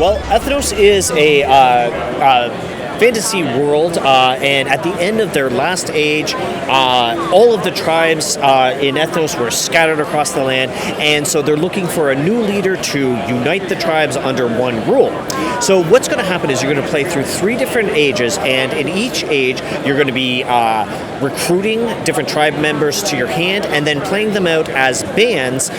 Well, Ethnos is a fantasy world, and at the end of their last age, all of the tribes in Ethnos were scattered across the land, and so they're looking for a new leader to unite the tribes under one rule. So what's going to happen is you're going to play through 3 different ages, and in each age, you're going to be recruiting different tribe members to your hand, and then playing them out as bands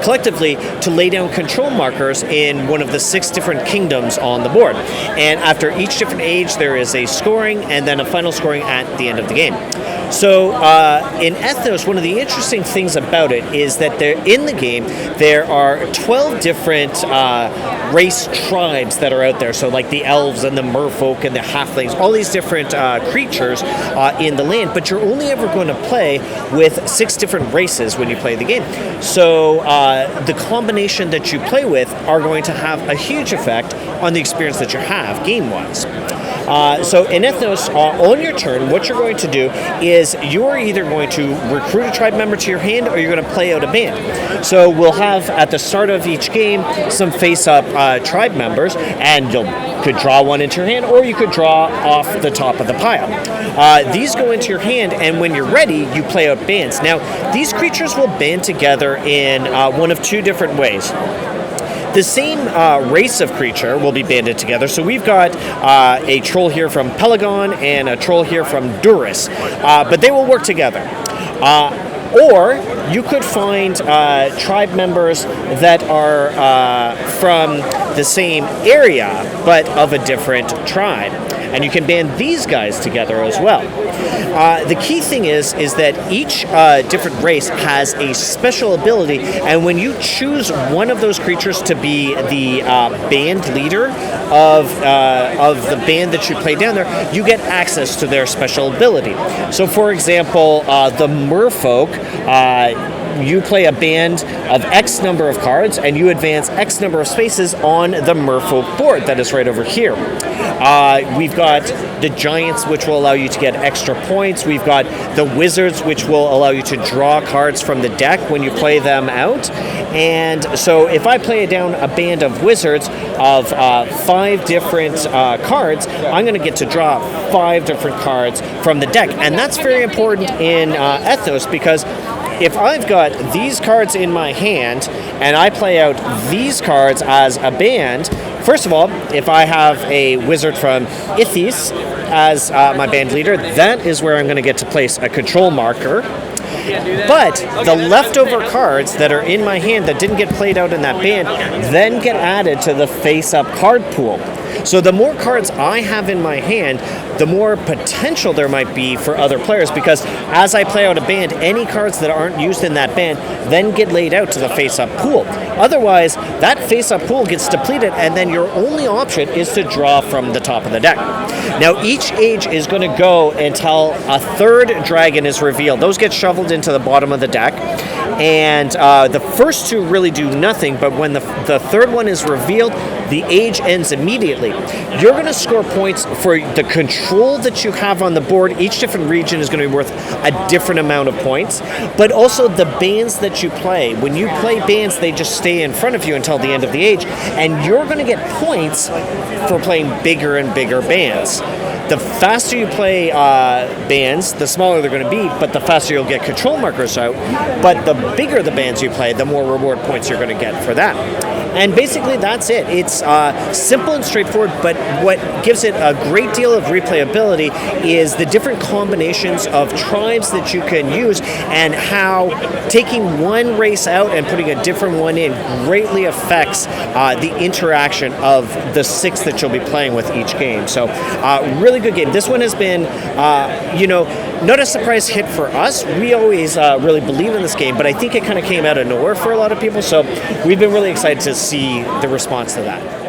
collectively to lay down control markers in one of the 6 different kingdoms on the board. And after each different age, there is a scoring and then a final scoring at the end of the game. So in Ethnos, one of the interesting things about it is that in the game there are 12 different race tribes that are out there. So like the elves and the merfolk and the halflings, all these different creatures in the land, but you're only ever going to play with 6 different races when you play the game. So the combination that you play with are going to have a huge effect on the experience that you have game-wise. So in Ethnos, on your turn, what you're going to do is you're either going to recruit a tribe member to your hand or you're going to play out a band. So we'll have, at the start of each game, some face-up tribe members, and you could draw one into your hand or you could draw off the top of the pile. These go into your hand, and when you're ready, you play out bands. Now, these creatures will band together in one of 2 different ways. The same race of creature will be banded together. So we've got a troll here from Pelagon and a troll here from Duris, but they will work together. Or you could find tribe members that are from the same area but of a different tribe. And you can band these guys together as well. The key thing is that each different race has a special ability, and when you choose one of those creatures to be the band leader of the band that you play down there, you get access to their special ability. So, for example, the merfolk, you play a band of X number of cards, and you advance X number of spaces on the merfolk board that is right over here. We've got the giants, which will allow you to get extra points. We've got the wizards, which will allow you to draw cards from the deck when you play them out. And so if I play down a band of wizards of 5 different cards, I'm going to get to draw 5 different cards from the deck. And that's very important in Ethnos, because if I've got these cards in my hand and I play out these cards as a band, first of all, if I have a wizard from Ethnos as my band leader, that is where I'm going to get to place a control marker. But the leftover cards that are in my hand that didn't get played out in that band then get added to the face-up card pool. So the more cards I have in my hand, the more potential there might be for other players, because as I play out a band, any cards that aren't used in that band then get laid out to the face-up pool. Otherwise, that face-up pool gets depleted, and then your only option is to draw from the top of the deck. Now, each age is going to go until a 3rd dragon is revealed. Those get shoveled into the bottom of the deck, and the first 2 really do nothing, but when the 3rd one is revealed, the age ends immediately. You're going to score points for the control that you have on the board. Each different region is going to be worth a different amount of points, but also the bands that you play. When you play bands, they just stay in front of you until the end of the age, and you're going to get points for playing bigger and bigger bands. The faster you play bands, the smaller they're going to be, but the faster you'll get control markers out. But the bigger the bands you play, the more reward points you're going to get for that. And basically that's it. It's simple and straightforward, but what gives it a great deal of replayability is the different combinations of tribes that you can use, and how taking one race out and putting a different one in greatly affects the interaction of the 6 that you'll be playing with each game. So really good game. This one has been, not a surprise hit for us. We always really believe in this game, but I think it kind of came out of nowhere for a lot of people. So we've been really excited to see the response to that.